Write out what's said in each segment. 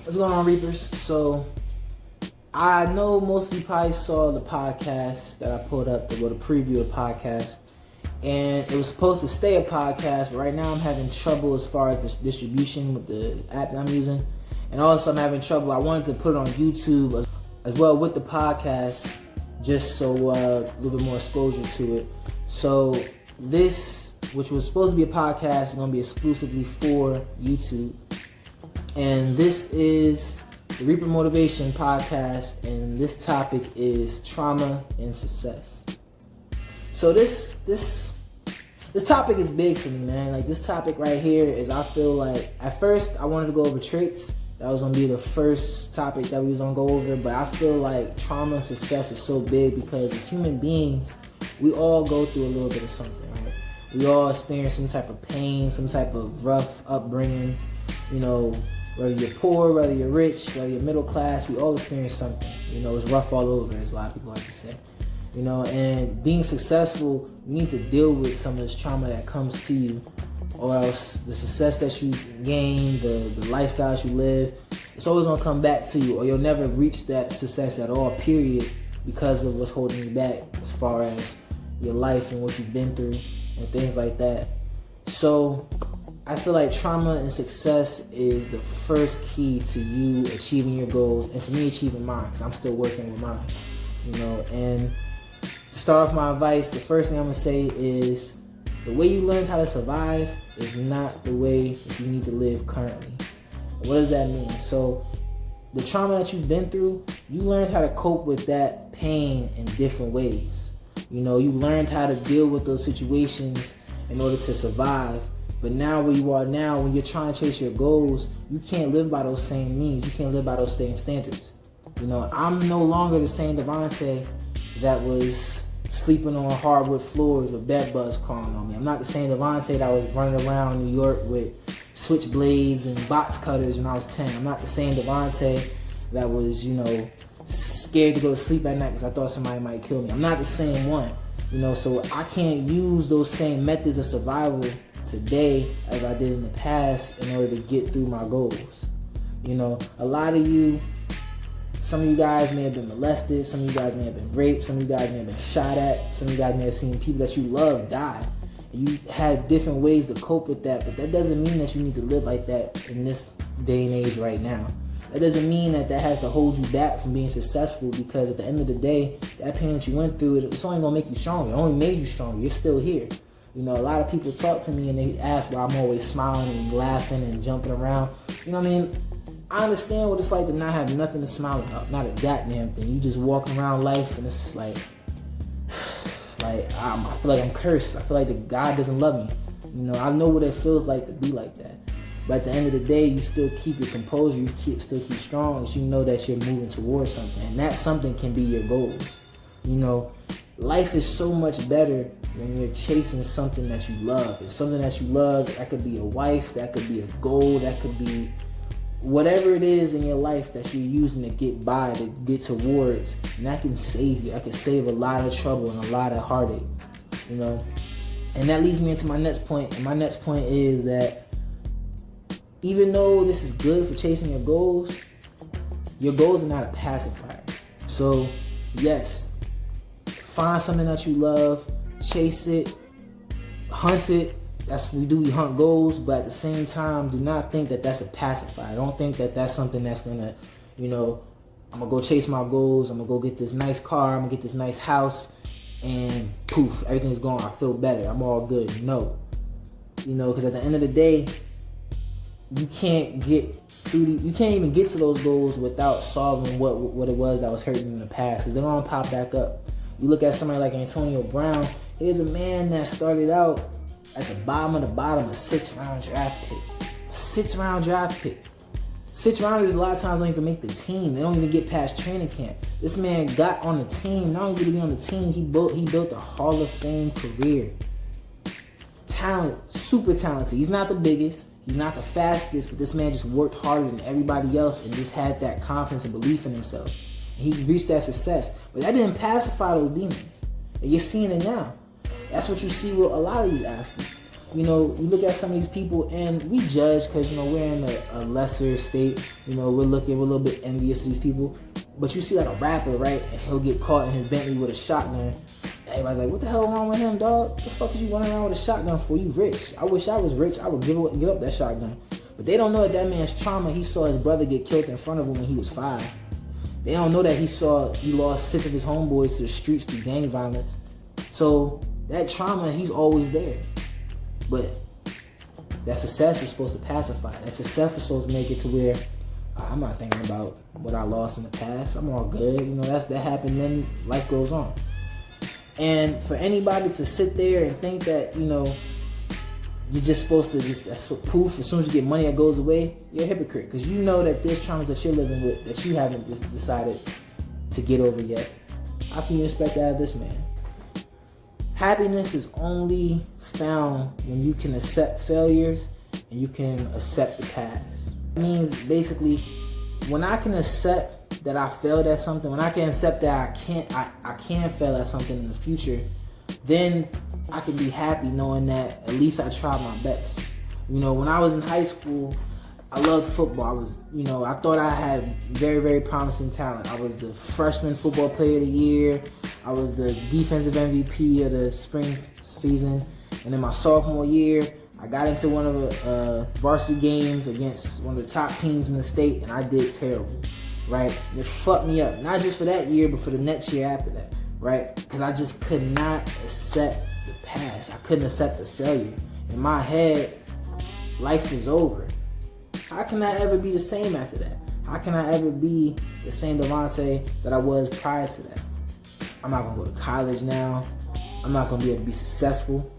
What's going on, Reapers? So, I know most of you probably saw the podcast that I put up, the preview of the podcast. And it was supposed to stay a podcast, but right now I'm having trouble as far as the distribution with the app that I'm using. And also I'm having trouble. I wanted to put it on YouTube as well with the podcast, just so a little bit more exposure to it. So this, which was supposed to be a podcast, is going to be exclusively for YouTube. And this is the Reaper Motivation Podcast, and this topic is trauma and success. So this topic is big for me, man. Like, this topic right here is, I feel like, at first I wanted to go over traits. That was going to be the first topic that we was going to go over, but I feel like trauma and success is so big because as human beings, we all go through a little bit of something, right? We all experience some type of pain, some type of rough upbringing, you know, whether you're poor, whether you're rich, whether you're middle class, we all experience something. You know, it's rough all over, as a lot of people like to say. You know, and being successful, you need to deal with some of this trauma that comes to you, or else the success that you gain, the lifestyles you live, it's always going to come back to you, or you'll never reach that success at all, period, because of what's holding you back as far as your life and what you've been through and things like that. So I feel like trauma and success is the first key to you achieving your goals, and to me achieving mine, because I'm still working with mine. You know, and to start off my advice, the first thing I'm going to say is the way you learn how to survive is not the way that you need to live currently. What does that mean? So the trauma that you've been through, you learned how to cope with that pain in different ways. You know, you learned how to deal with those situations in order to survive. But now where you are now, when you're trying to chase your goals, you can't live by those same means. You can't live by those same standards. You know, I'm no longer the same Devontae that was sleeping on hardwood floors with bed bugs crawling on me. I'm not the same Devontae that was running around New York with switchblades and box cutters when I was 10. I'm not the same Devontae that was, you know, scared to go to sleep at night because I thought somebody might kill me. I'm not the same one. You know, so I can't use those same methods of survival today as I did in the past in order to get through my goals. You know, a lot of you, some of you guys may have been molested, some of you guys may have been raped, some of you guys may have been shot at, some of you guys may have seen people that you love die. You had different ways to cope with that, but that doesn't mean that you need to live like that in this day and age right now. That doesn't mean that has to hold you back from being successful, because at the end of the day, that pain that you went through, it's only going to make you stronger. It only made you stronger. You're still here. You know, a lot of people talk to me and they ask why I'm always smiling and laughing and jumping around. You know what I mean? I understand what it's like to not have nothing to smile about, not a goddamn thing. You just walking around life and it's just like I feel like I'm cursed. I feel like that God doesn't love me. You know, I know what it feels like to be like that. But at the end of the day, you still keep your composure. You still keep strong, because you know that you're moving towards something, and that something can be your goals. You know, life is so much better when you're chasing something that you love. And something that you love, that could be a wife, that could be a goal, that could be whatever it is in your life that you're using to get by, to get towards. And that can save you. That can save a lot of trouble and a lot of heartache. You know, and that leads me into my next point. And my next point is that even though this is good for chasing your goals are not a pacifier. So yes, find something that you love, chase it, hunt it. That's what we do. We hunt goals, but at the same time, do not think that that's a pacifier. Don't think that that's something that's gonna, you know, I'm gonna go chase my goals. I'm gonna go get this nice car. I'm gonna get this nice house, and poof, everything's gone. I feel better. I'm all good. No, you know, because at the end of the day, you can't even get to those goals without solving what it was that was hurting you in the past, because they're gonna pop back up. You look at somebody like Antonio Brown. Here's a man that started out at the bottom of the bottom, a 6th-round draft pick. A 6th-round draft pick. 6th rounders a lot of times don't even make the team. They don't even get past training camp. This man got on the team. Not only did he get on the team, he built a Hall of Fame career. Talent, super talented. He's not the biggest. He's not the fastest, but this man just worked harder than everybody else and just had that confidence and belief in himself. And he reached that success. But that didn't pacify those demons. And you're seeing it now. That's what you see with a lot of these athletes. You know, you look at some of these people and we judge because, you know, we're in a lesser state. You know, we're a little bit envious of these people. But you see like a rapper, right? And he'll get caught in his Bentley with a shotgun. Everybody's like, what the hell wrong with him, dog? What the fuck is you running around with a shotgun for? You rich. I wish I was rich. I would give up that shotgun. But they don't know that man's trauma. He saw his brother get killed in front of him when he was 5. They don't know that he lost 6 of his homeboys to the streets through gang violence. So that trauma, he's always there. But that success was supposed to pacify. That success was supposed to make it to where I'm not thinking about what I lost in the past. I'm all good. You know, that happened, then life goes on. And for anybody to sit there and think that, you know, you're just supposed to that's poof, as soon as you get money that goes away, you're a hypocrite. Because you know that there's traumas that you're living with that you haven't decided to get over yet. How can you expect that of this man? Happiness is only found when you can accept failures and you can accept the past. It means basically, when I can accept that I failed at something, when I can accept that I can fail at something in the future, then I can be happy knowing that at least I tried my best. You know, when I was in high school, I loved football. I thought I had very, very promising talent. I was the freshman football player of the year. I was the defensive MVP of the spring season. And in my sophomore year, I got into one of the varsity games against one of the top teams in the state, and I did terrible, right? And it fucked me up, not just for that year, but for the next year after that, right? Because I just could not accept the past. I couldn't accept the failure. In my head, life was over. How can I ever be the same after that? How can I ever be the same Devontae that I was prior to that? I'm not going to go to college now. I'm not going to be able to be successful.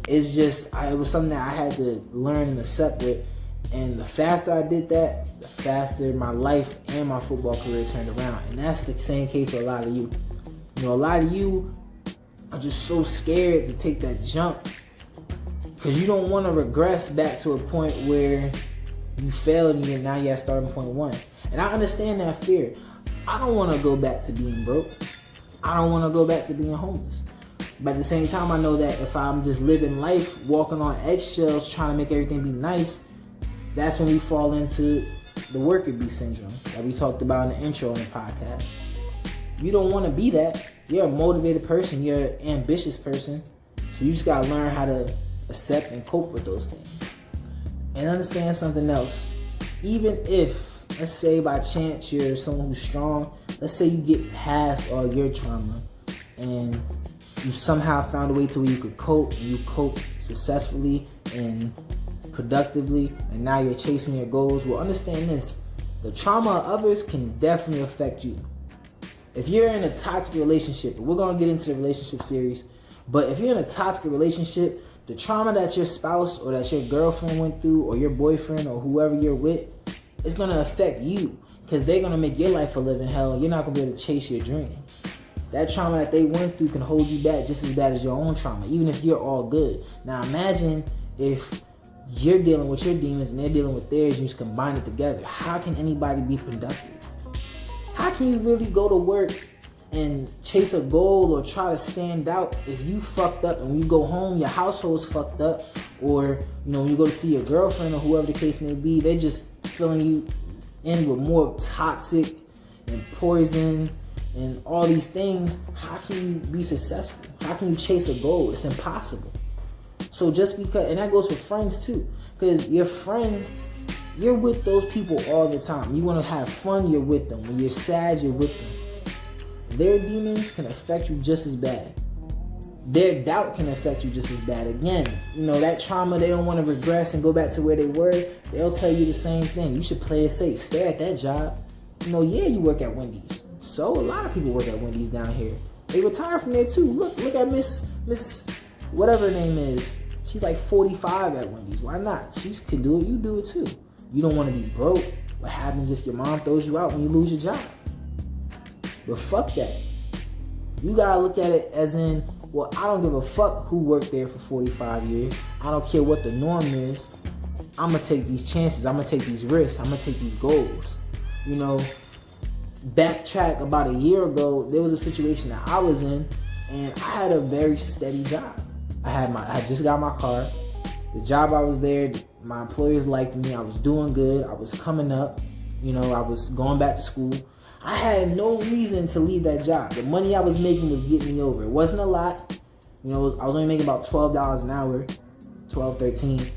It's just, it was something that I had to learn and accept with. And the faster I did that, the faster my life and my football career turned around. And that's the same case for a lot of you. You know, a lot of you are just so scared to take that jump because you don't want to regress back to a point where you failed and now you're at starting point 1. And I understand that fear. I don't want to go back to being broke. I don't want to go back to being homeless. But at the same time, I know that if I'm just living life, walking on eggshells, trying to make everything be nice, that's when we fall into the worker bee syndrome that we talked about in the intro on the podcast. You don't want to be that. You're a motivated person. You're an ambitious person. So you just got to learn how to accept and cope with those things. And understand something else. Even if, let's say by chance you're someone who's strong, let's say you get past all your trauma and you somehow found a way to where you could cope, and you cope successfully and productively, and now you're chasing your goals. Well, understand this. The trauma of others can definitely affect you. If you're in a toxic relationship, we're going to get into the relationship series, but if you're in a toxic relationship, the trauma that your spouse or that your girlfriend went through or your boyfriend or whoever you're with, it's going to affect you because they're going to make your life a living hell. You're not going to be able to chase your dream. That trauma that they went through can hold you back just as bad as your own trauma, even if you're all good. Now imagine if you're dealing with your demons and they're dealing with theirs and you just combine it together. How can anybody be productive? How can you really go to work and chase a goal or try to stand out if you fucked up and when you go home, your household's fucked up? Or, you know, when you go to see your girlfriend or whoever the case may be, they're just filling you in with more toxic and poison and all these things. How can you be successful? How can you chase a goal? It's impossible. So just because, and that goes for friends too, because your friends, you're with those people all the time. You want to have fun, you're with them. When you're sad, you're with them. Their demons can affect you just as bad. Their doubt can affect you just as bad. Again, you know, that trauma, they don't want to regress and go back to where they were. They'll tell you the same thing. You should play it safe. Stay at that job. You know, yeah, you work at Wendy's. So a lot of people work at Wendy's down here. They retire from there too. Look at Miss whatever her name is. She's like 45 at Wendy's. Why not? She can do it. You do it too. You don't want to be broke. What happens if your mom throws you out when you lose your job? But fuck that. You gotta look at it as in, well, I don't give a fuck who worked there for 45 years. I don't care what the norm is. I'm gonna take these chances. I'm gonna take these risks. I'm gonna take these goals. You know, backtrack about a year ago, there was a situation that I was in, and I had a very steady job. I just got my car. The job I was there, my employers liked me. I was doing good. I was coming up. You know, I was going back to school. I had no reason to leave that job. The money I was making was getting me over. It wasn't a lot. You know, I was only making about $12 an hour, 12, 13.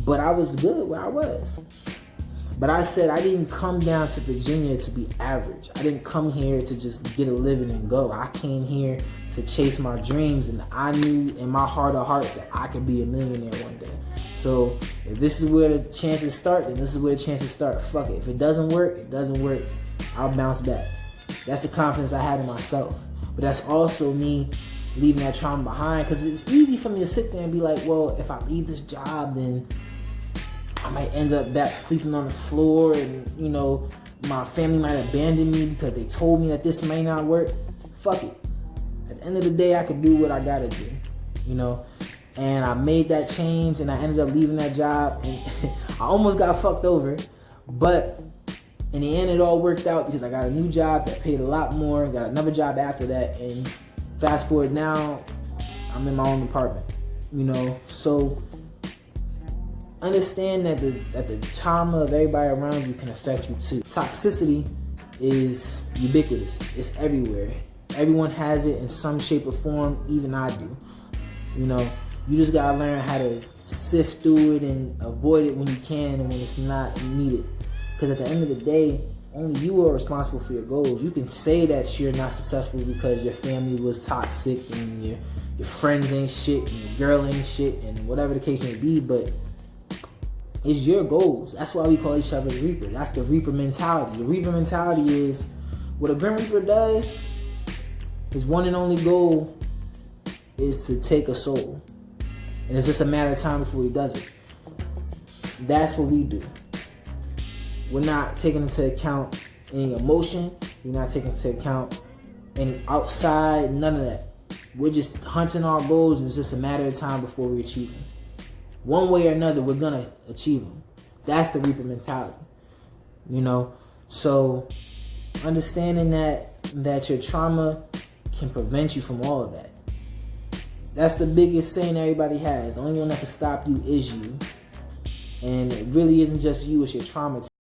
But I was good where I was. But I said I didn't come down to Virginia to be average. I didn't come here to just get a living and go. I came here to chase my dreams, and I knew in my heart of heart that I could be a millionaire one day. So if this is where the chances start, then this is where the chances start. Fuck it. If it doesn't work, it doesn't work. I'll bounce back. That's the confidence I had in myself. But that's also me leaving that trauma behind, because it's easy for me to sit there and be like, well, if I leave this job, then I might end up back sleeping on the floor, and, you know, my family might abandon me because they told me that this may not work. Fuck it. At the end of the day, I could do what I gotta do, you know. And I made that change, and I ended up leaving that job, and I almost got fucked over. But in the end, it all worked out because I got a new job that paid a lot more, got another job after that, and fast forward now, I'm in my own apartment, you know. So understand that the trauma of everybody around you can affect you too. Toxicity is ubiquitous. It's everywhere. Everyone has it in some shape or form. Even I do. You know, you just gotta learn how to sift through it and avoid it when you can and when it's not needed. Because at the end of the day, only you are responsible for your goals. You can say that you're not successful because your family was toxic and your friends ain't shit and your girl ain't shit and whatever the case may be, but it's your goals. That's why we call each other the Reaper. That's the Reaper mentality. The Reaper mentality is what a Grim Reaper does. His one and only goal is to take a soul. And it's just a matter of time before he does it. That's what we do. We're not taking into account any emotion. We're not taking into account any outside, none of that. We're just hunting our goals, and it's just a matter of time before we achieve them. One way or another, we're going to achieve them. That's the Reaper mentality. You know? So, understanding that your trauma can prevent you from all of that. That's the biggest saying everybody has. The only one that can stop you is you. And it really isn't just you, it's your trauma